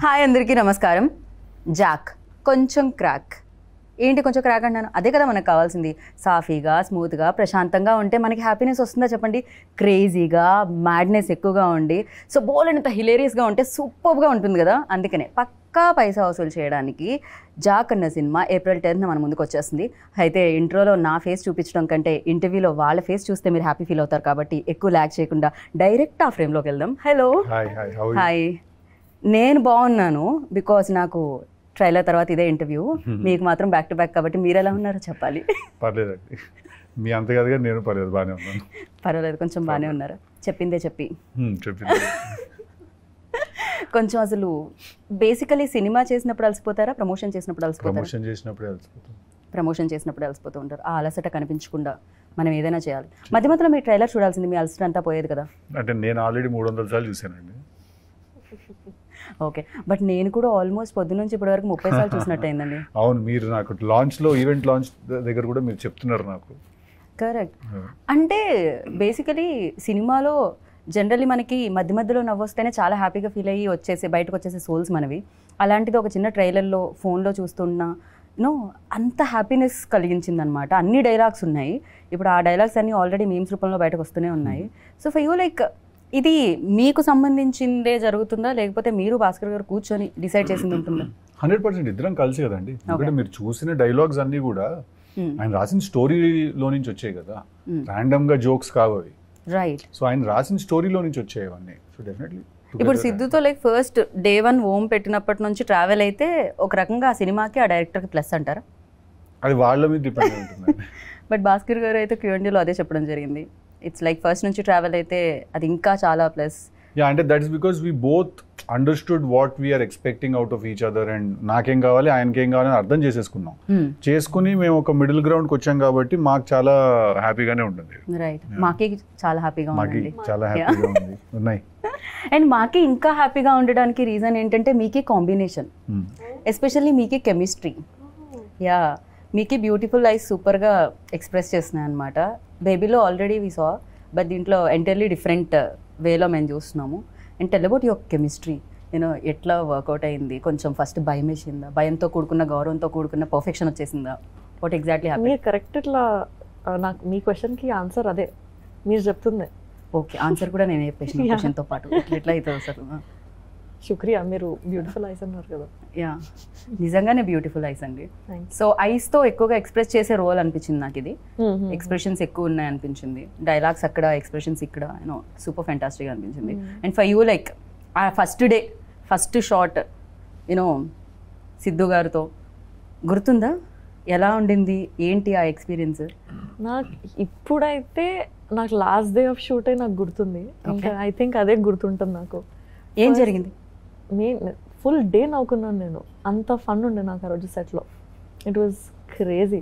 Hi అందరికీ నమస్కారం. Jack కొంచెం క్రాక్. ఏంటి కొంచెం క్రాక్ అంటాను? అదే కదా మనకు కావాల్సింది. సాఫీగా, స్మూత్గా, ప్రశాంతంగా ఉంటే మనకి హ్యాపీనెస్ వస్తుందా చెప్పండి? క్రేజీగా, మ్యాడ్నెస్ ఎక్కువగా ఉండి సో బోల్డ్ హిలేరియస్గా ఉంటే సూపర్గా ఉంటుంది కదా. అందుకనే పక్కా పైసా వసూలు చేయడానికి జాక్ అన్న సినిమా April 10th మన ముందుకు వచ్చేస్తుంది. అయితే ఇంట్రోలో నా ఫేస్ చూపించడం కంటే ఇంటర్వ్యూలో వాళ్ళ ఫేస్ చూస్తే మీరు హ్యాపీ ఫీల్ అవుతారు కాబట్టి ఎక్కువ ల్యాక్ చేయకుండా డైరెక్ట్ ఆ ఫ్రేమ్లోకి వెళ్దాం. హలో. హాయ్. నేను బాగున్నాను బికాజ్ నాకు ట్రైలర్ తర్వాత ఇదే ఇంటర్వ్యూ. మీకు మాత్రం బ్యాక్ టు బ్యాక్ కాబట్టి మీరు ఎలా ఉన్నారో చెప్పాలి. పర్లేదండి, మీ అంత కదా, నేను పర్లేదు, బాగానే ఉన్నాను. పర్వాలేదు, కొంచెం బాగానే ఉన్నారు. చెప్పిందే చెప్పింది. కొంచెం అసలు బేసికలీ సినిమా చేసినప్పుడు అలసిపోతారా, ప్రమోషన్ చేసినప్పుడు అలసిపోతారా? ప్రమోషన్ చేసినప్పుడు అలసిపోతూ ఉంటారు. ఆ అలసట కనిపించకుండా మనం ఏదైనా చేయాలి. మధ్య మధ్యలో మీ ట్రైలర్ చూడాల్సింది, మీ అలసట అంతా పోయేది కదా. అంటే నేను ఆల్రెడీ 300 సార్లు చూసానండి. ఓకే, బట్ నేను కూడా ఆల్మోస్ట్ పొద్దు నుంచి ఇప్పటి వరకు 30 సార్లు చూసినట్టు అయిందండి. అవును, మీరు నాకు లాంచ్లో, ఈవెంట్ లాంచ్ దగ్గర కూడా మీరు చెప్తున్నారు నాకు. కరెక్ట్. అంటే బేసికలీ సినిమాలో జనరల్లీ మనకి మధ్య మధ్యలో నవ్వొస్తేనే చాలా హ్యాపీగా ఫీల్ అయ్యి బయటకు వచ్చేసే సోల్స్ మనవి. అలాంటిది ఒక చిన్న ట్రైలర్లో ఫోన్లో చూస్తున్నా అంత హ్యాపీనెస్ కలిగించిందనమాట. అన్ని డైలాగ్స్ ఉన్నాయి. ఇప్పుడు ఆ డైలాగ్స్ అన్నీ ఆల్రెడీ మీమ్స్ రూపంలో బయటకు వస్తూనే ఉన్నాయి. సో ఫర్ యూ లైక్ ఇది మీకు సంబంధించిందే జరుగుతుందా, లేకపోతే మీరు భాస్కర్ గారు కూర్చొని డిసైడ్ చేసింది ఉంటుందా? 100% ఇద్దరం కలిసి కదండి. ఎందుకంటే మీరు చూసిన డైలాగ్స్ అన్నీ కూడా ఆయన రాసిన స్టోరీలో నుంచి వచ్చాయి కదా, ర్యాండమ్ గా జోక్స్ కావవి. రైట్. సో ఆయన రాసిన స్టోరీలో నుంచి వచ్చాయి అవన్నీ. సో డెఫినెట్లీ ఇప్పుడు సిద్ధుతో లైక్ ఫస్ట్ Day 1 ఓం పెట్టినప్పటి నుంచి ట్రావెల్ అయితే ఒక రకంగా ఆ సినిమాకి ఆ డైరెక్టర్కి ప్లస్ అంటారా? అది వాళ్ళ మీద డిపెండ్ ఉంటుంది. బట్ భాస్కర్ గారు అయితే Q&Aలో అదే చెప్పడం జరిగింది. ఇట్స్ లైక్ ఫస్ట్ నుంచి ట్రావెల్ అయితే అది ఇంకా చాలా ప్లస్. యా, అంటే that is because we both understood what we are expecting out of each other and నాకేం కావాలి ఆయనకేం కావాలి అని అర్థం చేసేసుకున్నాం. చేసుకుని మేము ఒక మిడిల్ గ్రౌండ్కి వచ్చాం కాబట్టి మాకు చాలా హ్యాపీగానే ఉంటుంది. రైట్. మాకి చాలా హ్యాపీగా ఉంది. చాలా హ్యాపీగా ఉంది ఉన్నాయి. అండ్ మాకి ఇంకా హ్యాపీగా ఉండడానికి రీజన్ ఏంటంటే మీకి కాంబినేషన్, ఎస్పెషల్లీ మీకి కెమిస్ట్రీ. యా, మీకి బ్యూటిఫుల్ ఐస్ సూపర్గా ఎక్స్ప్రెస్ చేస్తున్నాయి అనమాట. బేబీలో ఆల్రెడీ వి సా, బట్ దీంట్లో ఎంటైర్లీ డిఫరెంట్ వేలో మేము చూస్తున్నాము. And tell about your chemistry. ఎట్లా వర్కౌట్ అయింది? కొంచెం ఫస్ట్ భయం వేసిందా? భయంతో కూడుకున్న, గౌరవంతో కూడుకున్న పర్ఫెక్షన్ వచ్చేసిందా? What exactly happened? మీరు కరెక్ట్. ఇట్లా నాకు మీ క్వశ్చన్కి ఆన్సర్ అదే మీరు చెప్తుంది. ఓకే, ఆన్సర్ కూడా నేను చెప్పేసిన క్వశ్చన్తో పాటు ఎట్లా అవుతుంది అసలు? శుక్రియా, మీరు బ్యూటిఫుల్ ఐస్ అన్నారు కదా. యా, నిజంగానే బ్యూటిఫుల్ ఐస్ అండి. సో ఐస్తో ఎక్కువగా ఎక్స్ప్రెస్ చేసే రోల్ అనిపించింది నాకు. ఇది ఎక్స్ప్రెషన్స్ ఎక్కువ ఉన్నాయి అనిపించింది. డైలాగ్స్ అక్కడ, ఎక్స్ప్రెషన్స్ ఇక్కడ, సూపర్ ఫ్యాంటాస్టిక్ అనిపించింది. అండ్ ఫర్ యూ లైక్ ఆ ఫస్ట్ షాట్ సిద్ధు గారితో గుర్తుందా? ఎలా ఉండింది, ఏంటి ఆ ఎక్స్పీరియన్స్? నాకు ఇప్పుడైతే నాకు లాస్ట్ డే ఆఫ్ షూట్ నాకు గుర్తుంది. ఇంకా ఐ థింక్ అదే గుర్తుంటుంది నాకు. ఏం జరిగింది? ఫుల్ డే నవ్వుకున్నాను నేను. అంత ఫన్ ఉండే నాకు ఆ రోజు సెట్లో. It was crazy.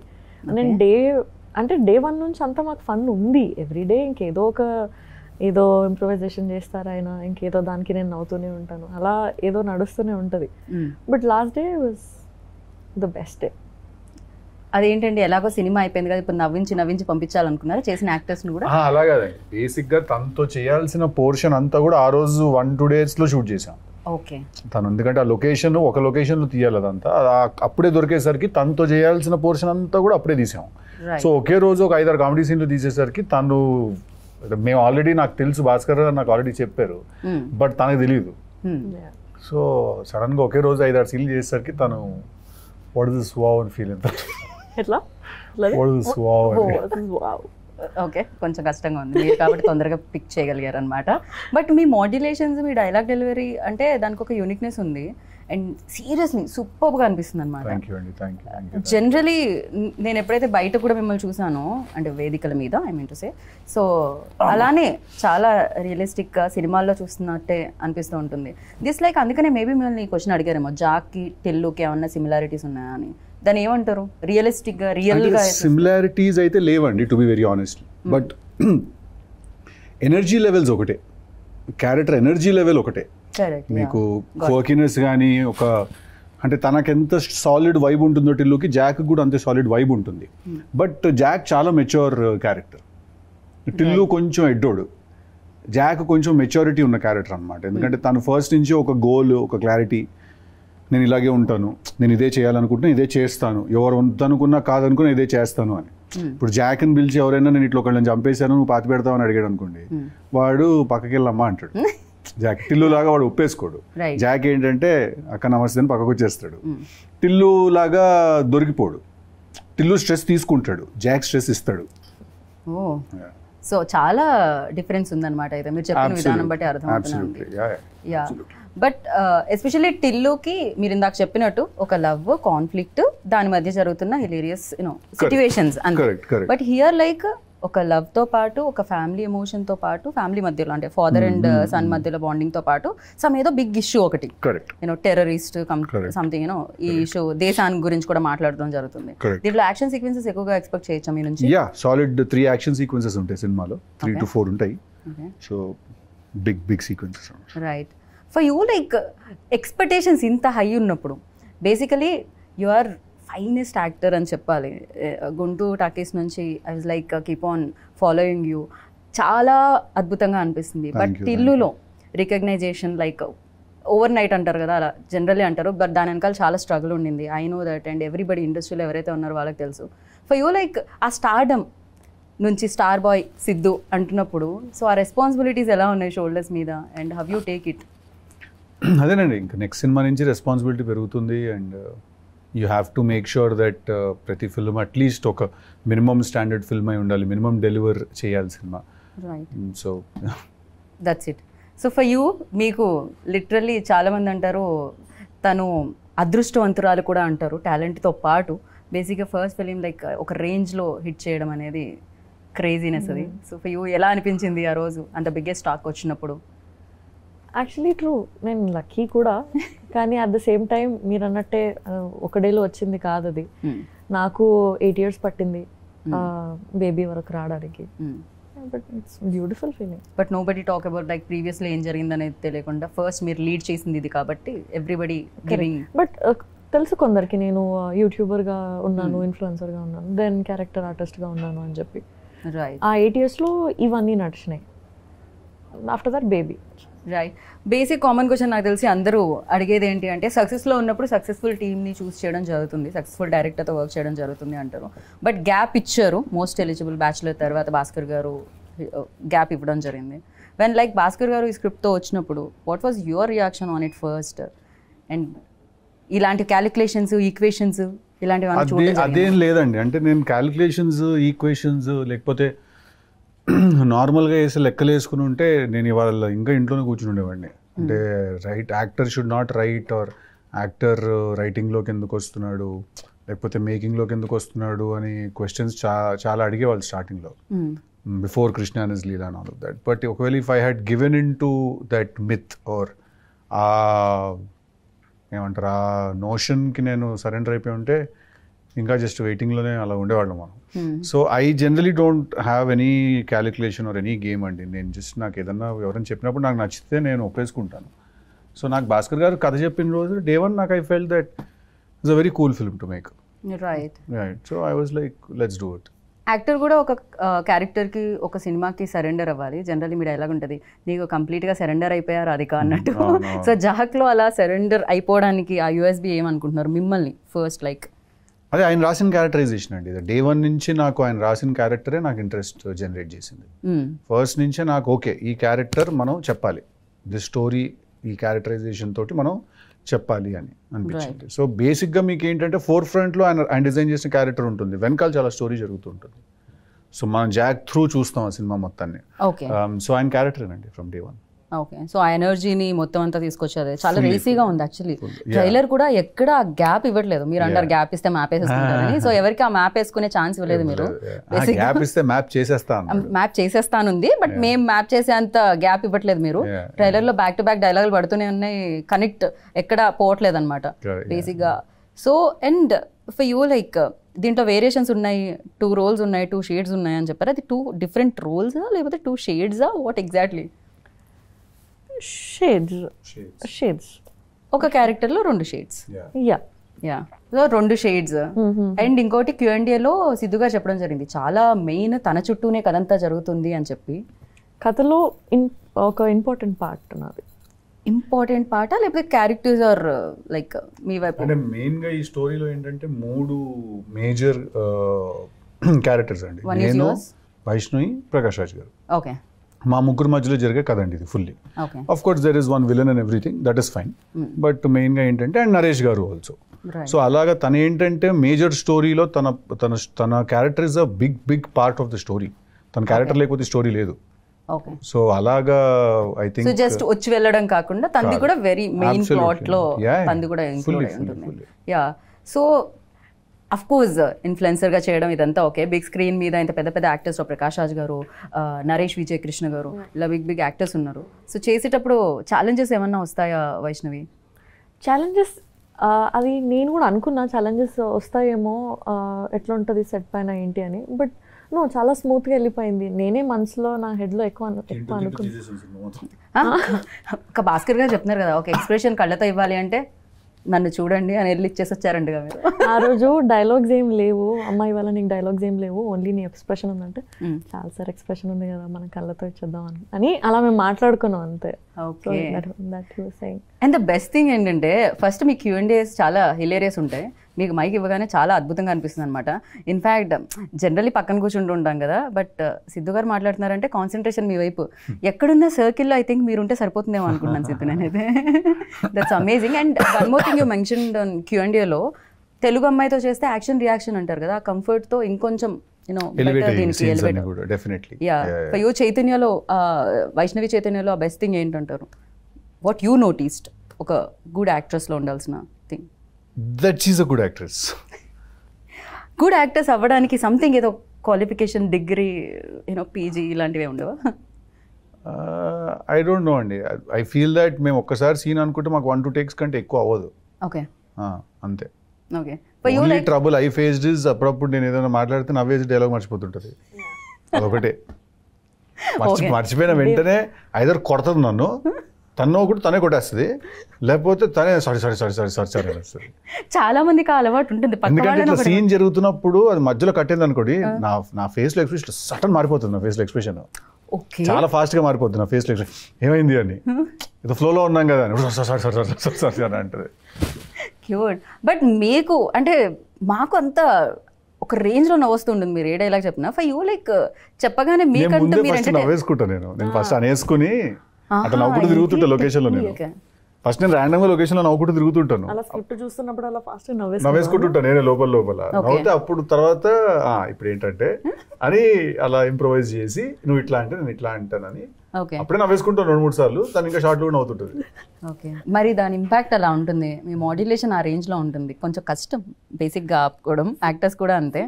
నేను డే 1 నుంచి అంతా మాకు ఫన్ ఉంది. ఎవ్రీడే ఏదో ఇంప్రూవైజేషన్ చేస్తారు ఆయన, ఇంకేదో దానికి నేను నవ్వుతూనే ఉంటాను. అలా ఏదో నడుస్తూనే ఉంటుంది. But last day was the best day. అదేంటండి, ఎలాగో సినిమా అయిపోయింది కదా, ఇప్పుడు నవ్వించి పంపించాలనుకున్నారా చేసిన యాక్టర్స్ని కూడా? అలా కాదండి, బేసిక్గా తనతో చేయాల్సిన పోర్షన్ అంతా కూడా ఆ రోజు 1-2 డేస్లో షూట్ చేసాం. ఓకే. తను ఎందుకంటే ఆ లొకేషన్ ఒక లొకేషన్లో తీయాలి, అదంతా అప్పుడే దొరికేసరికి తనతో చేయాల్సిన పోర్షన్ అంతా కూడా అప్పుడే తీసాం. సో ఒకే రోజు ఒక 5-6 కామెడీ సీన్లు తీసేసరికి తను, మేము ఆల్రెడీ నాకు తెలుసు, భాస్కర్ గారు నాకు ఆల్రెడీ చెప్పారు, బట్ తనకు తెలియదు. సో సడన్గా ఒకే రోజు 5-6 సీన్లు చేసేసరికి తను వాట్ ఇస్ దిస్ వావ్ అని ఫీల్ అవుతారు. ఎట్లా? ఓకే, కొంచెం కష్టంగా ఉంది మీరు కాబట్టి తొందరగా పిక్ చేయగలిగారు అనమాట. But me modulations, me dialogue delivery అంటే దానికి ఒక యూనిక్నెస్ ఉంది. అండ్ సీరియస్లీ సూపర్గా అనిపిస్తుంది అనమాట. జనరలీ నేను ఎప్పుడైతే బయట కూడా మిమ్మల్ని చూసానో, అంటే వేదికల మీద I mean to say, so అలానే చాలా రియలిస్టిక్గా సినిమాల్లో చూస్తున్నట్టే అనిపిస్తూ ఉంటుంది. దిస్ లైక్ అందుకనే మేబీ మిమ్మల్ని ఈ క్వశ్చన్ అడిగారేమో, జాక్కి టిల్లుకి ఏమన్నా సిమిలారిటీస్ ఉన్నాయా అని. దాన్ని ఏమంటారు? రియలిస్టిక్గా, రియల్గా సిమిలారిటీస్ అయితే లేవండి, to be very honest. But energy levels ఒకటే, క్యారెక్టర్ ఎనర్జీ లెవెల్ ఒకటే. మీకు క్వర్కినెస్ కానీ అంటే తనకెంత సాలిడ్ వైబ్ ఉంటుందో టిల్లుకి, జాక్ కూడా అంతే సాలిడ్ వైబ్ ఉంటుంది. బట్ జాక్ చాలా మెచ్యూర్ క్యారెక్టర్, టిల్లు కొంచెం ఎడ్డోడు. జాక్ కొంచెం మెచ్యూరిటీ ఉన్న క్యారెక్టర్ అనమాట. ఎందుకంటే తను ఫస్ట్ నుంచి ఒక గోల్, ఒక క్లారిటీ, నేను ఇలాగే ఉంటాను, నేను ఇదే చేయాలనుకుంటున్నా ఇదే చేస్తాను, ఎవరు వద్దనుకున్నా కాదనుకున్నా ఇదే చేస్తాను అని. ఇప్పుడు జాక్ని పిలిచి ఎవరైనా నేను ఇట్లా ఒకళ్ళని చంపేశాను నువ్వు పాతి పెడతావని అడిగాడు అనుకోండి, వాడు పక్కకి వెళ్ళమ్మా అంటాడు. జాక్ టిల్లు లాగా వాడు ఒప్పేసుకోడు. జాక్ ఏంటంటే అక్క నమస్తే అని పక్కకు వచ్చేస్తాడు. టిల్లు లాగా దొరికిపోడు. టిల్లు స్ట్రెస్ తీసుకుంటాడు, జాక్ స్ట్రెస్ ఇస్తాడు. సో చాలా డిఫరెన్స్ ఉందన్నమాట అయితే మీరు చెప్పిన విధానం బట్టి అర్థమవుతుంది. యా బట్ ఎస్పెషల్లీ టిల్లుకి మీరు ఇందాక చెప్పినట్టు ఒక లవ్ కాన్ఫ్లిక్ట్ దాని మధ్య జరుగుతున్న హిలేరియస్ సిచ్యువేషన్స్ అంతే. బట్ హియర్ లైక్ ఒక లవ్ తో పాటు ఒక ఫ్యామిలీ ఎమోషన్ తో పాటు ఫ్యామిలీ మధ్యలో అంటే ఫాదర్ అండ్ సన్ మధ్యలో బాండింగ్ తో పాటు సమ్ ఏదో బిగ్ ఇష్యూ ఒకటి టెర్రరిస్ట్ సంథింగ్ ఈ ఇష్యూ దేశాన్ని గురించి కూడా మాట్లాడడం జరుగుతుంది. దీంట్లో యాక్షన్ సీక్వెన్సెస్ ఎక్కువగా ఎక్స్పెక్ట్ చేయొచ్చా మీ నుంచి? యా సాలిడ్ 3 యాక్షన్ సీక్వెన్సెస్ ఉంటాయి సినిమాలో, 3 to 4 ఉంటాయి. So big sequences. Right. For you like expectations ఇంత హై ఉన్నప్పుడు basically you are finest actor అని చెప్పాలి. గుంటూరు టాకీస్ నుంచి I was like keep on following you, చాలా అద్భుతంగా అనిపిస్తుంది. బట్ టిల్లులో రికగ్నైజేషన్ లైక్ ఓవర్ నైట్ అంటారు కదా, అలా జనరల్లీ అంటారు, బట్ దాని వెనకాల చాలా స్ట్రగుల్ ఉండింది. I know that and everybody ఇండస్ట్రీలో ఎవరైతే ఉన్నారో వాళ్ళకి తెలుసు. ఫర్ యూ లైక్ ఆ స్టార్డమ్ నుంచి స్టార్ బాయ్ సిద్ధు అంటున్నప్పుడు సో ఆ రెస్పాన్సిబిలిటీస్ ఎలా ఉన్నాయి షోల్డర్స్ మీద and have you take it? అదేనండి, ఇంకా నెక్స్ట్ సినిమా నుంచి రెస్పాన్సిబిలిటీ పెరుగుతుంది and you have to make sure that ప్రతి ఫిల్మ్ అట్లీస్ట్ ఒక మినిమం స్టాండర్డ్ ఫిల్మ్ అయి ఉండాలి, మినిమం డెలివర్ చేయాలి cinema. So that's it. So for you మీకు లిటరల్లీ చాలామంది అంటారు తను అదృష్టవంతురాలు కూడా అంటారు టాలెంట్తో పాటు. బేసిక్గా ఫస్ట్ ఫిలిం లైక్ ఒక రేంజ్లో హిట్ చేయడం అనేది క్రేజీనెస్ అది. సో ఫర్ యూ ఎలా అనిపించింది ఆ రోజు అంత బిగ్గెస్ట్ టాక్ వచ్చినప్పుడు? యాక్చువల్లీ ట్రూ, నేను లక్కీ కూడా, కానీ అట్ ద సేమ్ టైం మీరు అన్నట్టే ఒక డేలో వచ్చింది కాదు అది. నాకు 8 years పట్టింది బేబీ వరకు రావడానికి. But it's beautiful feeling. But nobody talk about like ప్రీవియస్లో ఏం జరిగింది అనేది తెలియకుండా ఫస్ట్ మీరు లీడ్ చేసింది ఇది కాబట్టి ఎవ్రీబడి గివింగ్. బట్ తెలుసు కొందరికి నేను యూట్యూబర్గా ఉన్నాను, ఇన్ఫ్లుయెన్సర్గా ఉన్నాను, దెన్ క్యారెక్టర్ ఆర్టిస్ట్గా ఉన్నాను అని చెప్పి. ఆ 8 yearsలో ఇవన్నీ నడిచినాయి. After that baby. Right. Basic common question నాకు తెలిసి అందరూ అడిగేది ఏంటి అంటే సక్సెస్లో ఉన్నప్పుడు సక్సెస్ఫుల్ టీమ్ని చూస్ చేయడం జరుగుతుంది, సక్సెస్ఫుల్ డైరెక్టర్తో వర్క్ చేయడం జరుగుతుంది అంటారు. బట్ గ్యాప్ ఇచ్చారు, మోస్ట్ ఎలిజిబుల్ బ్యాచులర్ తర్వాత భాస్కర్ గారు గ్యాప్ ఇవ్వడం జరిగింది. వెన్ లైక్ భాస్కర్ గారు ఈ స్క్రిప్ట్తో వచ్చినప్పుడు what was your reaction on it first? And ఇలాంటి క్యాలిక్యులేషన్స్ ఈక్వేషన్స్ ఇలాంటివి అదేం లేదండి. అంటే నేను క్యాలిక్యులేషన్స్ ఈక్వేషన్స్ లేకపోతే నార్మల్గా వేసి లెక్కలు వేసుకుని ఉంటే నేను ఇవాళ ఇంకా ఇంట్లోనే కూర్చుని ఉండేవాడిని. అంటే actor should not write or actor రైటింగ్లోకి ఎందుకు వస్తున్నాడు లేకపోతే మేకింగ్లోకి ఎందుకు వస్తున్నాడు అని క్వశ్చన్స్ చాలా అడిగేవాళ్ళు స్టార్టింగ్లో, before Krishna and his Leela and all of that. But ఒకవేళ if I had given in to that myth or ఏమంటారు ఆ నోషన్కి నేను సరెండర్ అయిపోయి ఉంటే ఇంకా జస్ట్ వెయిటింగ్లోనే అలా ఉండేవాళ్ళం మనం. So I generally don't have any calculation or any game అండి. నేను జస్ట్ నాకు ఏదన్నా ఎవరైనా చెప్పినప్పుడు నాకు నచ్చితే నేను ఒప్పేసుకుంటాను. సో నాకు భాస్కర్ గారు కథ చెప్పిన రోజు డే 1 నాకు I felt that it's a very cool film to make. Right. So I was like let's do it. Actor కూడా ఒక క్యారెక్టర్కి ఒక సినిమాకి సరెండర్ అవ్వాలి. జనరల్లీ మీ డైలాగ్ ఉంటుంది నీకు కంప్లీట్గా సరెండర్ అయిపోయారు అది అన్నట్టు. సో జహక్లో అలా సరెండర్ అయిపోవడానికి ఆ యూఎస్బీ ఏమనుకుంటున్నారు మిమ్మల్ని ఫస్ట్? లైక్ అదే ఆయన రాసిన క్యారెక్టరైజేషన్ అండి. డే 1 నుంచి నాకు ఆయన రాసిన క్యారెక్టరే నాకు ఇంట్రెస్ట్ జనరేట్ చేసింది. ఫస్ట్ నుంచే నాకు ఓకే ఈ క్యారెక్టర్ మనం చెప్పాలి, ది స్టోరీ ఈ క్యారెక్టరైజేషన్ తోటి మనం చెప్పాలి అని అనిపించింది. సో బేసిక్గా మీకు ఏంటంటే ఫోర్ ఫ్రంట్లో ఆయన డిజైన్ చేసిన క్యారెక్టర్ ఉంటుంది, వెనకాల చాలా స్టోరీ జరుగుతూ ఉంటుంది. సో మనం జాక్ త్రూ చూస్తాం ఆ సినిమా మొత్తాన్ని. సో ఆయన క్యారెక్టరేనండి ఫ్రమ్ డే 1. ఓకే. సో ఆ ఎనర్జీని మొత్తం అంతా తీసుకొచ్చేది చాలా రేసీగా ఉంది యాక్చువల్లీ. ట్రైలర్ కూడా ఎక్కడ గ్యాప్ ఇవ్వట్లేదు. మీరు అంటారు గ్యాప్ ఇస్తే మ్యాప్ వేసేసుకుంటారని, సో ఎవరికి ఆ మ్యాప్ వేసుకునే ఛాన్స్ ఇవ్వలేదు మీరు. మ్యాప్ చేసేస్తానుంది బట్ మేము మ్యాప్ చేసేంత గ్యాప్ ఇవ్వట్లేదు మీరు. ట్రైలర్ లో బ్యాక్ టు బ్యాక్ డైలాగులు పడుతూనే ఉన్నాయి, కనెక్ట్ ఎక్కడ పోవట్లేదు అనమాట బేసిక్గా. So and for you like దీంట్లో వేరియేషన్స్ ఉన్నాయి, 2 roles ఉన్నాయి, 2 shades ఉన్నాయి అని చెప్పారు. అది 2 different roles లేకపోతే 2 shades వాట్ ఎగ్జాక్ట్లీ? షేడ్స్. ఒక క్యారెక్టర్ లో 2 shades. Yeah so 2 shades. And ఇంకోటి Q&Aలో సిద్ధుగా చెప్పడం జరిగింది చాలా మెయిన్ తన చుట్టూనే కథంతా జరుగుతుంది అని చెప్పి. కథలో ఒక ఇంపార్టెంట్ పార్ట్ నాది. ఇంపార్టెంట్ పార్టా లేకపోతే క్యారెక్టర్స్ ఆర్ లైక్ మీ వైపు? అంటే మెయిన్గా ఈ స్టోరీలో ఏంటంటే 3 మేజర్ క్యారెక్టర్స్ అండి. One is నేను, yours? వైష్ణవి, ప్రకాష్ రాజ్ గారు. ఓకే మా ముగ్గురు మధ్యలో జరిగే కథ అండి ఇది fully. Okay of course there is one villain and everything, that is fine. But మెయిన్గా ఏంటంటే అండ్ నరేష్ గారు ఆల్సో. రైట్. సో అలాగా తన ఏంటంటే మేజర్ స్టోరీలో తన తన తన character is a big part of the story. తన క్యారెక్టర్ లేకపోతే స్టోరీ లేదు. ఓకే. సో అలాగా ఐ సో థింక్ జస్ట్ వచ్చి వెళ్ళడం కాకుండా తంది కూడా వెరీ మెయిన్ Absolutely. ప్లాట్ లో Yeah, తంది కూడా ఇంక్లూడ్ fully, అయి fully, ఉంటుంది. fully. Yeah. So of course influencer గా చేయడం ఇదంతా ఓకే. బిగ్ స్క్రీన్ మీద ఇంత పెద్ద పెద్ద యాక్టర్స్ ప్రకాష్ రాజ్ గారు, నరేష్ విజయ్ కృష్ణ గారు, ఇలా బిగ్ యాక్టర్స్ ఉన్నారు. సో చేసేటప్పుడు ఛాలెంజెస్ ఏమన్నా వస్తాయా వైష్ణవి? ఛాలెంజెస్ అది నేను కూడా అనుకున్నా ఛాలెంజెస్ వస్తాయేమో, ఎట్లా ఉంటుంది సెట్ పైన ఏంటి అని. బట్ నో, చాలా స్మూత్గా వెళ్ళిపోయింది. నేనే మనసులో నా హెడ్లో ఎక్కువ అనుకున్నా. ఒక భాస్కర్ గారు చెప్తున్నారు కదా, ఒక ఎక్స్ప్రెషన్ కళ్ళతో ఇవ్వాలి అంటే నన్ను చూడండి అని వెళ్ళి ఇచ్చేసి వచ్చారంట కదా మీరు. ఆ రోజు డైలాగ్స్ ఏం లేవు, అమ్మాయి వల్ల నీకు డైలాగ్స్ ఏం లేవు, ఓన్లీ నీ ఎక్స్ప్రెషన్ ఉందంటే చాలా సార్ ఎక్స్ప్రెషన్ ఉంది కదా మనం కళ్ళతో ఇచ్చేద్దాం అని అలా మేము మాట్లాడుకున్నాం అంతే. Okay. So, and the best thing ఏంటంటే ఫస్ట్ మీ Q&As చాలా హిలేరియస్ ఉంటాయి. మీకు మైక్ ఇవ్వగానే చాలా అద్భుతంగా అనిపిస్తుంది అనమాట. ఇన్ఫ్యాక్ట్ జనరల్లీ పక్కన కూర్చుంటూ ఉంటాం కదా, బట్ సిద్ధు గారు మాట్లాడుతున్నారంటే కాన్సన్ట్రేషన్ మీ వైపు. ఎక్కడున్న సర్కిల్లో ఐ థింక్ మీరుంటే సరిపోతుందేమో అనుకున్నాను సిద్ధు నేనైతే. That's amazing. And one more thing you mention Q&Aలో తెలుగు అమ్మాయితో చేస్తే యాక్షన్ రియాక్షన్ అంటారు కదా, ఆ కంఫర్ట్తో ఇంకొంచెం చైతన్యలో వైష్ణవి చైతన్యలో బెస్ట్ థింగ్ ఏంటంటారు? వాట్ యూ నోటీస్డ్ ఒక గుడ్ యాక్ట్రెస్లో ఉండాల్సిన thing? That she's a good actress. Good actors అవ్వడానికి సంథింగ్ ఏదో క్వాలిఫికేషన్, డిగ్రీ, పీజీ ఇలాంటివే ఉండవా? ఐ డోంట్ నో అండి. ఐ ఫీల్ దట్ మేము ఒక్కసారి సీన్ అనుకుంటే మాకు 1-2 takes కంటే ఎక్కువ అవ్వదు. ఓకే. అంతే. Okay. Only trouble I faced is అప్పుడప్పుడు నేను ఏదైనా మాట్లాడితే నవ్వేసి డైలాగ్ మర్చిపోతుంటుంది. అదొకటే. మర్చిపోయిన వెంటనే ఐదర్ కొడుతుంది నన్ను, తను ఒకటి తనే కొట్టేస్తుంది, లేకపోతే తనే సారీ అనేస్తుంది. చాలా మందికి ఆ అలవాటు ఉంటుంది. ఎందుకంటే ఇట్లా సీన్ జరుగుతున్నప్పుడు అది మధ్యలో కట్టింది అనుకోండి, నా ఫేస్ లో ఎక్స్ప్రెషన్ సడన్ మారిపోతుంది. నా ఫేస్ లో ఎక్స్ప్రెషన్ చాలా ఫాస్ట్ గా మారిపోతుంది. నా ఫేస్ లో ఎక్స్ప్రెషన్ ఏమైంది అని, ఇది ఫ్లోలో ఉన్నాం కదా అని అని అంటది. క్యూట్. బట్ మీకు అంటే మాకు అంత ఒక రేంజ్ లో నవ్వుస్తుంటుంది మీరు ఏ డైలాగ్ చెప్పినా. ఫర్ యూ లైక్ చెప్పగానే మీకంటే నవ్వేసుకుంటా. నేను ఫస్ట్ అనేసుకుని అట్లా నవ్వుకుంటూ తిరుగుతుంటా లొకేషన్ లో. నేను ఫస్ట్ నేను ర్యాండమ్ గా లొకేషన్ లో నవ్వుకుంటూ తిరుగుతుంటాను, నవ్వేసుకుంటుంటాను నేనే లోపల నవ్వుతే. అప్పుడు తర్వాత ఇప్పుడు ఏంటంటే అని అలా ఇంప్రొవైజ్ చేసి నువ్వు ఇట్లా అంటే నేను ఇట్లా అంటానని అప్పుడే నవ్వేసుకుంటాను 2-3 సార్లు. తను ఇంకా షార్ట్ కూడా నవ్వుతుంటుంది. ఓకే. మరి దాని ఇంపాక్ట్ అలా ఉంటుంది. మీ మాడ్యులేషన్ ఆ రేంజ్ లో ఉంటుంది. కొంచెం కష్టం బేసిక్ గా ఆపుకోవడం. యాక్టర్స్ కూడా అంతే.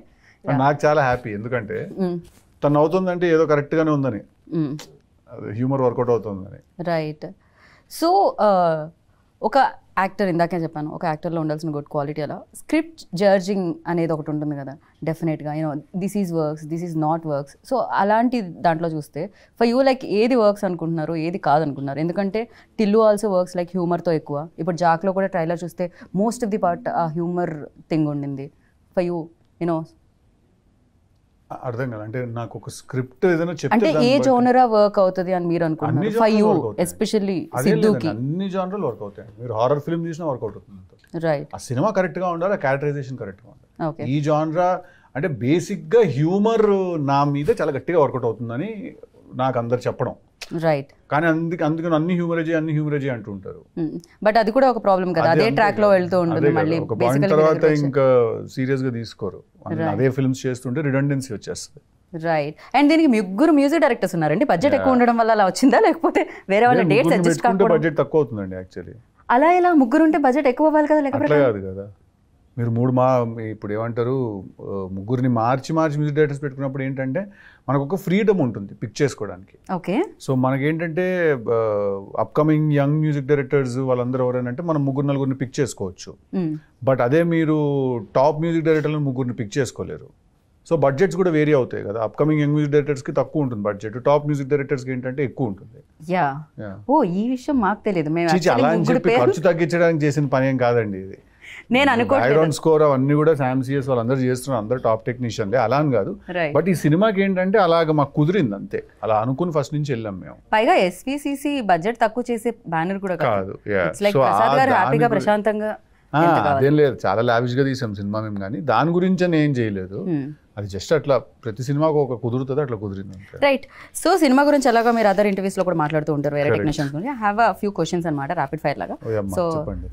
నాకు చాలా హ్యాపీ, ఎందుకంటే తను నవ్వుతుందంటే ఏదో కరెక్ట్ గానే ఉందని, హ్యూమర్ వర్కౌట్ అవుతుందని. రైట్. సో ఒక యాక్టర్, ఇందాకే చెప్పాను, ఒక యాక్టర్లో ఉండాల్సిన గుడ్ క్వాలిటీ అలా స్క్రిప్ట్ జడ్జింగ్ అనేది ఒకటి ఉంటుంది కదా డెఫినెట్గా. This is works, this is not works. So అలాంటి దాంట్లో చూస్తే ఫర్ యూ లైక్ ఏది వర్క్స్ అనుకుంటున్నారు, ఏది కాదనుకుంటున్నారు? ఎందుకంటే టిల్లు ఆల్సో వర్క్స్ లైక్ హ్యూమర్తో ఎక్కువ. ఇప్పుడు జాక్లో కూడా ట్రైలర్ చూస్తే మోస్ట్ ఆఫ్ ది పార్ట్ ఆ హ్యూమర్ థింగ్ ఉండింది. ఫర్ యూ అర్థం కదా, అంటే నాకు ఒక స్క్రిప్ట్ ఏదైనా అంటే ఏ జోనరా వర్క్ అవుతుంది అని మీరు అనుకుంటున్నారు? ఫర్ యూ ఎస్పెషల్లీ సిద్ధుకి అన్ని జానర్లు వర్క్ అవుతాయి. మీరు హారర్ ఫిల్మ్ చూసినా వర్కౌట్ అవుతుంది. రైట్. ఆ సినిమా కరెక్ట్ గా ఉండాలి, ఆ క్యారెక్టరైజేషన్ కరెక్ట్ గా ఉండాలి. ఓకే. ఈ జానరా అంటే బేసిక్ గా హ్యూమర్ నా మీద చాలా గట్టిగా వర్కౌట్ అవుతుందని నాకు అందరు చెప్పడం. రైట్. కానీ అందుకని అన్ని హ్యూమరేజీ అంటూ ఉంటారు. బట్ అది కూడా ఒక ప్రాబ్లం కదా, అదే ట్రాక్ లో వెళ్తూ ఉంటుంది. మళ్ళీ ఒక పాయింట్ తర్వాత ఇంకా సీరియస్ గా తీసుకోరు, అదే ఫిల్మ్స్ చేస్తుంటే రిడెండెన్సీ వచ్చేస్తుంది. రైట్. అండ్ దీనికి ముగ్గురు మ్యూజిక్ డైరెక్టర్స్ ఉన్నారండి. బడ్జెట్ ఎక్కువ ఉండడం వల్ల అలా వచ్చిందా, లేకపోతే వేరే వాళ్ళ డేట్స్ అడ్జస్ట్ కాకపోతే బడ్జెట్ తక్కువ అవుతుందండి యాక్చువల్లీ. అలా ఇలా ముగ్గురు ఉంటే బడ్జెట్ ఎక్కువ అవ్వాలి కదా, లేకపోతే కాదు కదా. మీరు ఇప్పుడు ఏమంటారు, ముగ్గురిని మార్చి మ్యూజిక్ డైరెక్టర్స్ పెట్టుకున్నప్పుడు ఏంటంటే మనకు ఒక ఫ్రీడమ్ ఉంటుంది పిక్ చేసుకోవడానికి. ఓకే. సో మనకేంటంటే అప్కమింగ్ యంగ్ మ్యూజిక్ డైరెక్టర్స్ వాళ్ళందరూ ఎవరైనా మనం 3-4 పిక్ చేసుకోవచ్చు. బట్ అదే మీరు టాప్ మ్యూజిక్ డైరెక్టర్లను 3 పిక్ చేసుకోలేరు. సో బడ్జెట్స్ కూడా వేరీ అవుతాయి కదా. అప్కమింగ్ యంగ్ మ్యూజిక్ డైరెక్టర్స్కి తక్కువ ఉంటుంది బడ్జెట్, టాప్ మ్యూజిక్ డైరెక్టర్స్కి ఏంటంటే ఎక్కువ ఉంటుంది. యా. ఓ ఈ విషయం మాకు తెలియదు. అలా అని చెప్పి ఖర్చు తగ్గించడానికి చేసిన పని ఏం కాదండి ఇది. నేను అనుకోవట్లేదు బ్యాక్గ్రౌండ్ స్కోర్ అవన్నీ కూడా శామ్సిఎస్ వాళ్ళందరూ చేస్తున్నారు, అందరూ టాప్ టెక్నీషియన్లే, అలా అని కాదు. రైట్. బట్ ఈ సినిమాకి ఏంటంటే అలాగ మాకు కుదిరింది అంతే, అలా అనుకుని ఫస్ట్ నుంచి వెళ్ళాం మేము. పైగా ఎస్విసిసి బడ్జెట్ తక్కువ చేసే బ్యానర్ కూడా కాదు. ఇట్స్ లైక్ ప్రసాద్ గారు హ్యాపీగా ప్రశాంతంగా అదేం లేదు, చాలా లావిష్ గా తీసాం సినిమా మేము, కానీ దాని గురించి అని ఏం చేయలేదు. అది జస్ట్ అట్లా ప్రతి సినిమాకు ఒక కుదురుతుంది, అట్లా కుదిరింది. రైట్. సో సినిమా గురించి ఎలాగో మీరు అదర్ ఇంటర్వ్యూస్ లో కూడా మాట్లాడుతూ ఉంటారు వేరే టెక్నీషియన్స్ గురించి. I have a few questions అనమాట, ర్యాపిడ్ ఫైర్ లాగా. సో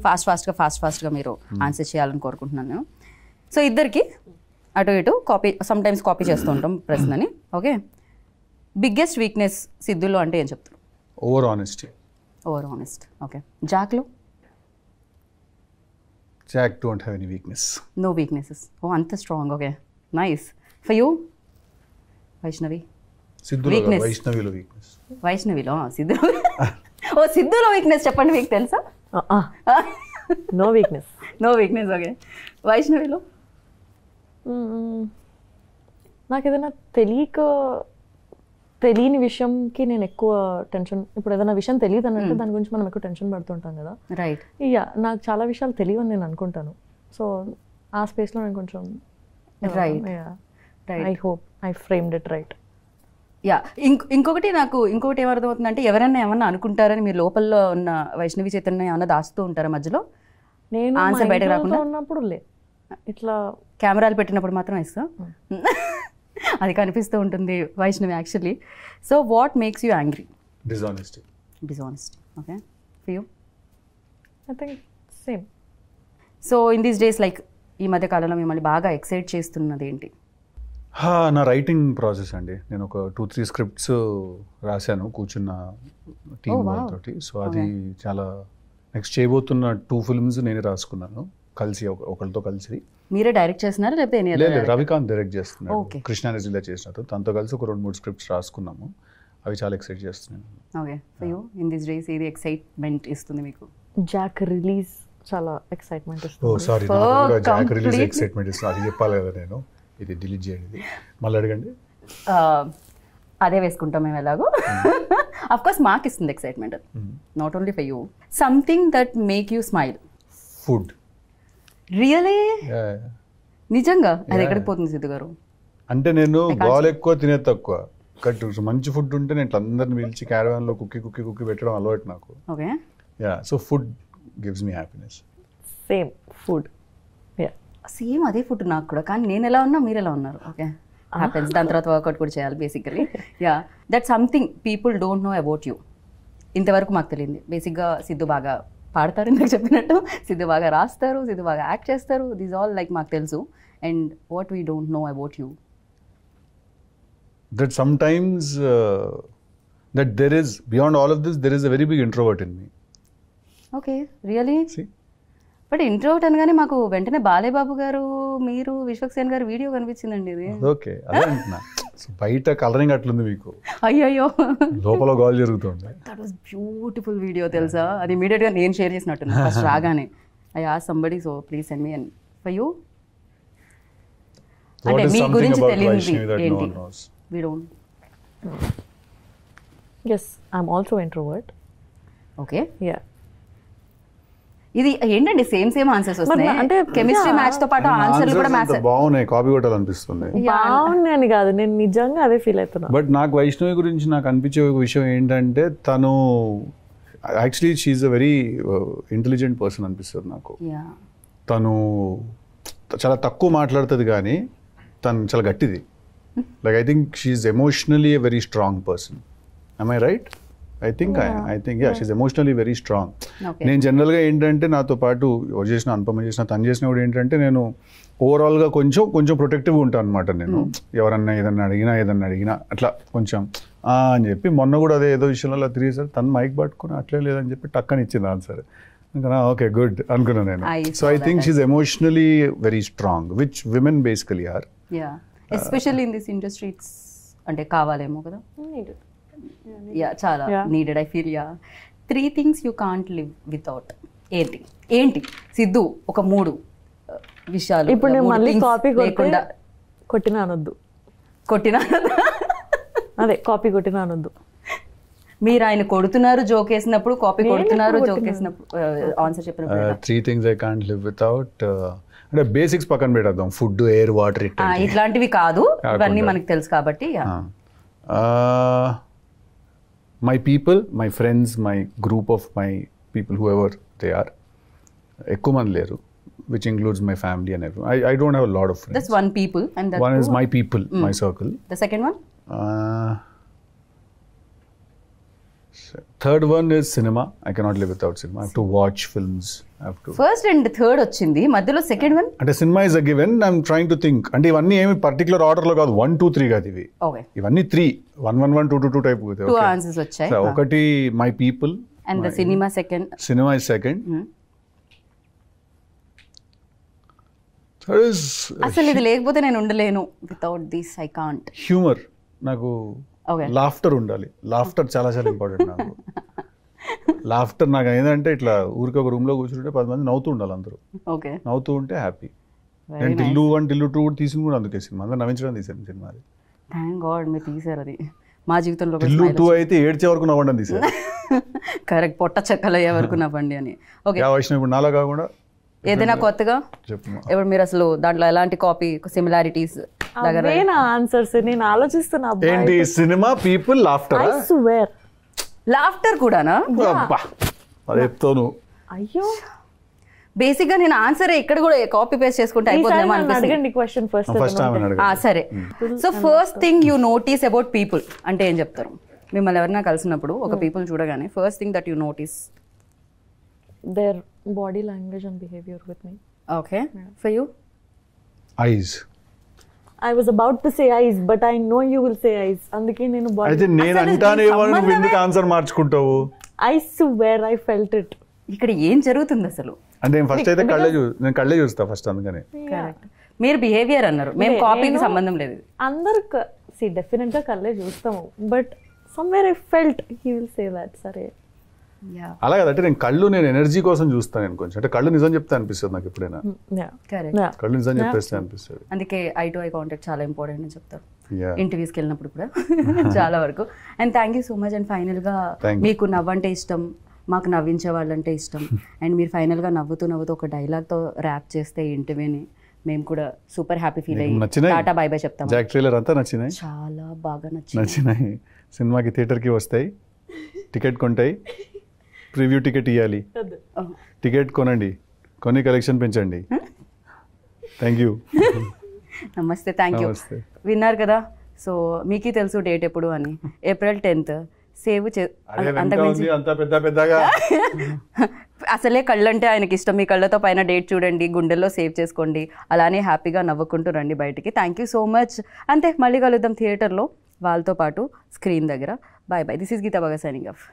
ఫాస్ట్ గా మీరు ఆన్సర్ చేయాలని కోరుకుంటున్నాను నేను. సో ఇద్దరికి అటు ఇటు కాపీ, సమ్ టైమ్స్ కాపీ చేస్తూ ఉంటాం ప్రశ్నని. ఓకే, బిగ్గెస్ట్ వీక్నెస్ సిద్ధులో అంటే ఏం చెప్తారు? Over honesty. Over honest. Okay. జాక్లో? Jack don't have any weakness. No weaknesses. ఓ అంత strong. Okay, nice. For you? Vaishnavi? సిద్ధులో వైష్ణవిలో వీక్నెస్. వైష్ణవిలో సిద్ధులో ఓ సిద్ధులో వీక్నెస్ చెప్పండి, మీకు తెలుసా? No weakness. No weakness. Okay. వైష్ణవిలో? నాకు ఏదైనా తెలియని విషయంకి నేను ఎక్కువ టెన్షన్, ఇప్పుడు ఏదైనా విషయం తెలియదు అన్నట్టు దాని గురించి మనం ఎక్కువ టెన్షన్ పడుతుంటాం కదా. రైట్. ఇక నాకు చాలా విషయాలు తెలియని నేను అనుకుంటాను. సో ఆ స్పేస్లో నేను కొంచెం right. I hope I framed it right. Yeah. ఇంకొకటి ఏమర్థమవుతుందంటే, ఎవరైనా ఏమన్నా అనుకుంటారని మీరు లోపల ఉన్న వైష్ణవి చైతన్య ఏమన్నా దాస్తూ ఉంటారా మధ్యలో? నేను ఆన్సర్ బయటకు రాకుండా ఉన్నప్పుడు ఇట్లా కెమెరాలు పెట్టినప్పుడు మాత్రం ఇస్తా అది కనిపిస్తూ ఉంటుంది Vaishnavi actually. So what makes you angry? Dishonesty. Okay. For you? I think same. So in these days like ఈ మధ్య కాలంలో మిమ్మల్ని బాగా ఎక్సైట్ చేస్తున్నది ఏంటి? నా రైటింగ్ ప్రాసెస్ అండి. నేను ఒక 2-3 స్క్రిప్ట్స్ రాశాను కూర్చున్న టీమ్ వాళ్ళతోటి. సో అది చాలా నెక్స్ట్ చేయబోతున్న 2 ఫిల్మ్స్ నేనే రాసుకున్నాను కలిసి, ఒకరితో కలిసి. మీరే డైరెక్ట్ చేస్తున్నారా లేకపోతే? లేదు, రవికాంత్ డైరెక్ట్ చేస్తున్నాడు, కృష్ణానజిలా చేసినట్టు. తనతో కలిసి ఒక 2-3 స్క్రిప్ట్స్ రాసుకున్నాము. అవి చాలా ఎక్సైట్ చేస్తున్నాను. Okay. For you in this days ఏది ఎక్సైట్మెంట్ ఇస్తుంది మీకు? జాక్ రిలీజ్ చాలా ఎక్సైట్మెంట్ ఇస్తుంది. ఓ సారీ, నాకు కూడా జాక్ రిలీజ్ ఎక్సైట్మెంట్ ఇస్తుంది. అది చెప్పాలి కదా నేను, ఇది డిలీట్ చేయండి, మళ్ళీ అడగండి. అదే వేసుకుంటాం మేము ఎలాగో. అఫ్ కోర్స్ మాకు ఇస్తుంది excitement, not only for you. Something that make you smile? Food. Really? నిజంగా? అది ఎక్కడికి పోతుంది సిద్ధు గారు? అంటే నేను గోల్ ఎక్కువ తినేది తక్కువ, కట్ మంచి ఫుడ్ ఉంటే నేను అందరిని పిలిచి క్యారవాన్ లో కుక్కి పెట్టడం అలవాటు నాకు. Okay. Yeah, so food gives me happiness. Same food. Same అదే ఫుడ్ నాకు కూడా, కానీ నేను ఎలా ఉన్నా మీరు ఎలా ఉన్నారు. Okay, happens. దాని తర్వాత వర్కౌట్ కూడా చేయాలి basically. Yeah, that something people don't know about you. ఇంతవరకు మాకు తెలియదు. బేసిక్గా సిద్ధు బాగా పాడతారు, ఇందాక చెప్పినట్టు. సిద్ధు బాగా రాస్తారు, సిద్ధు బాగా యాక్ట్ చేస్తారు. దీస్ ఆల్ లైక్ మాకు తెలుసు. And what we don't know about you? That sometimes that there is, beyond all of this, there is a very big introvert in me. Okay, really? See? But introvert అనగానే మాకు వెంటనే బాలేబాబు గారు, మీరు, విశ్వక్సేన్ గారు video కనిపించిందండి. ఇది ఓకే, అదే అంటున్నా. సో బయట కలరింగ్ అట్లుంది మీకు, అయ్యయ్యో లోపల గోల్ జరుగుతుంది. దట్ వాస్ బ్యూటిఫుల్ వీడియో తెలుసా? అది ఇమీడియట్ గా నేను షేర్ చేసినట్టు ఫస్ట్ రాగానే. I asked somebody, so please send me. And for you? అంటే మీ గురించి తెలియనిది ఏంటి? We don't. Yes, I'm also introvert. Okay. Yeah. ఇది ఏంటండి సేమ్ ఆన్సర్స్ వస్తున్నాయి? అంటే కెమిస్ట్రీ మ్యాచ్ తో పాటు ఆన్సర్లు కూడా మ్యాచ్ బాగున్నాయి, కాపీ కొట్టాలనిపిస్తుంది. బాగున్నాయి అని కాదు, నేను నిజంగా అదే ఫీల్ అవుతున్నా. బట్ నాకు వైష్ణవి గురించి నాకు అనిపించే ఒక విషయం ఏంటంటే, తను actually she's a very intelligent person అనిపిస్తుంది నాకు. తను చాలా తక్కువ మాట్లాడుతుంది కానీ తను చాలా గట్టిది. Like I think she's emotionally a very strong person. Am I right? I think yeah, she's emotionally very strong. నేను జనరల్గా ఏంటంటే నాతో పాటు ఎవరు చేసిన, అనుపమ చేసిన, తను చేసిన కూడా ఏంటంటే నేను ఓవరాల్గా కొంచెం ప్రొటెక్టివ్గా ఉంటాను అనమాట. నేను ఎవరన్నా ఏదన్నా అడిగినా అట్లా కొంచెం అని చెప్పి, మొన్న కూడా అదే ఏదో విషయంలో అలా తిరిగేసారు, తను మైక్ పట్టుకుని అట్లే లేదని చెప్పి టక్కని ఇచ్చింది ఆన్సర్. ఇంకా ఓకే గుడ్ అనుకున్నాను నేను. So I think she's emotionally very strong, which women basically are. Especially in this industry it's అంటే కావాలేమో కదా. యా, చాలా needed I feel. Yeah. 3 things you can't live without. ఏంటి సిద్ధు? ఒక 3 విషయాలు. ఇప్పుడు నేను మళ్ళీ కాపీ కొట్టినా అనొద్దు. అదే కాపీ కొట్టినా అనొద్దు. మీరు ఆయన కొడుతున్నారు జోక్ వేసినప్పుడు, కాపీ నేను కొడుతున్నారు ఎప్పుడు జోక్ వేసినప్పుడు, ఆన్సర్ చెప్పినప్పుడు 3 things I can't live without. అంటే బేసిక్స్ పక్కన పెట్టేద్దాం, ఫుడ్, ఎయిర్, వాటర్. ఇట్లాంటివి కాదు, ఇవన్నీ మనకు తెలుసు కాబట్టి. My people, my friends, my group of my people, whoever they are. ఎక్కువ మంది లేరు, which includes my family and everyone. I don't have a lot of friends. That's one people and that one is my people, my circle. The second one? Third one is cinema. I cannot live without cinema. I have to watch films. I have to. First and third వచ్చింది, మధ్యలో second one. అంటే cinema is a given. I'm trying to think. అంటే ఇవన్నీ ఏమి particular ఆర్డర్లో కాదు, 1, 2, 3 కాదు ఇవి. ఓకే, ఇవన్నీ 3, 1, 1, 1, 2, 2, 2 టైప్. టూ ఆన్సర్స్ వచ్చాయి. ఒకటి my people and the cinema second. Cinema is second. అసలు ఇది లేకపోతే నేను ఉండలేను, without this I can't. Humour. నాకు ఓకే, లాఫ్టర్ ఉండాలి. లాఫ్టర్ చాలా చాలా ఇంపార్టెంట్ నాకు. లాఫ్టర్ నాకు ఏంటంటే ఇట్లా ఊరికి ఒక రూమ్లో కూర్చుంటే 10 మంది నవ్వుతూ ఉండాలి, అందరూ ఓకే, నవ్వుతూ ఉంటే హ్యాపీ. నేను టిల్లు 1, టిల్లు 2 తీసుకుని కూడా అందుకే సినిమా, అందరూ నవ్వించడం తీసాను సినిమా. అది థ్యాంక్ గాడ్ మీరు తీసారు. అది మా జీవితంలో టిల్లు 2 అయితే ఏడ్చే వరకు నవ్వడం తీసారు. కరెక్ట్, పొట్ట చెక్కలు అయ్యే వరకు నవ్వండి అని. ఓకే, వైష్ణవ్ ఇప్పుడు నాలా కాకుండా ఏదైనా కొత్తగా చెప్పు. ఇప్పుడు మీరు అసలు దాంట్లో ఎలాంటి కాపీ సిమిలారిటీస్ దగ్గర ఆన్సర్స్ నేను ఆలోచిస్తున్నా. ఏంటి సినిమా, పీపుల్, లాఫ్టర్. లాఫ్టర్ కూడానా? అది చెప్తాను. అయ్యో, బేసిక్ గా నేను ఆన్సర్ ఇక్కడ కూడా కాపీ పేస్ట్ చేసుకుంటే అయిపోతుందేమో అనిపిస్తుంది. అడగండి క్వశ్చన్ ఫస్ట్. ఫస్ట్ టైం అడగండి. సరే, so first thing you notice about people అంటే ఏం చెప్తారు? మిమ్మల్ని ఎవరైనా కలిసినప్పుడు ఒక పీపుల్ చూడగానే first thing that you notice. Their body language and behavior with me. Okay, for you? Eyes. I was about to say eyes, but I know you will say eyes. అందుకే నేను అయితే నేను అంటానే నువ్వు ఎందుకు answer మార్చుకుంటావు? I swear I felt it. ఇక్కడ ఏం జరుగుతుంది అసలు అంటే ఫస్ట్ అయితే నేను కళ్ళే చూస్తా ఫస్ట్, అందుకనే. కరెక్ట్, మీరు బిహేవియర్ అన్నారు, మేము కాపీకి సంబంధం లేదు. అందరు డెఫినెట్ గా కళ్ళే చూస్తాము, but somewhere I felt he will say that. సరే, అలా కదంటే నేను కళ్ళు, నేను ఎనర్జీ కోసం చూస్తాను. నేను కొంచెం అంటే కళ్ళు నిజం చెప్తే అనిపిస్తుంది నాకు ఎప్పుడైనా. కళ్ళు నిజం చెప్పేస్తే అనిపిస్తుంది. అందుకే ఐ టు ఐ కాంటాక్ట్ చాలా ఇంపార్టెంట్ అని చెప్తారు ఇంటర్వ్యూస్కి వెళ్ళినప్పుడు కూడా చాలా వరకు. And thank you so much. And ఫైనల్గా మీకు నవ్వంటే ఇష్టం, మాకు నవ్వించే వాళ్ళంటే ఇష్టం. అండ్ మీరు ఫైనల్గా నవ్వుతూ ఒక డైలాగ్తో ర్యాప్ చేస్తే ఇంటర్వ్యూని మేము కూడా సూపర్ హ్యాపీ ఫీల్ అయ్యి టాటా బై బై చెప్తాం. జాక్ ట్రైలర్ అంతా నచ్చినాయి, చాలా బాగా నచ్చినాయి. సినిమాకి థియేటర్కి వస్తాయి, టికెట్ కొంటాయి, ప్రివ్యూ టికెట్ ఇవ్వాలి, టికెట్ కొనండి, కొని కలెక్షన్ పెంచండి. థ్యాంక్ యూ, నమస్తే. Thank you. విన్నారు కదా, సో మీకే తెలుసు డేట్ ఎప్పుడు అని. April 10th. సేవ్ అంత పెద్దగా అసలే కళ్ళంటే ఆయనకి ఇష్టం. మీ కళ్ళతో పైన డేట్ చూడండి, గుండెల్లో సేవ్ చేసుకోండి, అలానే హ్యాపీగా నవ్వుకుంటూ రండి బయటికి. Thank you so much. అంతే, మళ్ళీ కలుద్దాం థియేటర్లో వాళ్ళతో పాటు స్క్రీన్ దగ్గర. Bye bye. This is Geetha బాగా సైనింగ్ ఆఫ్.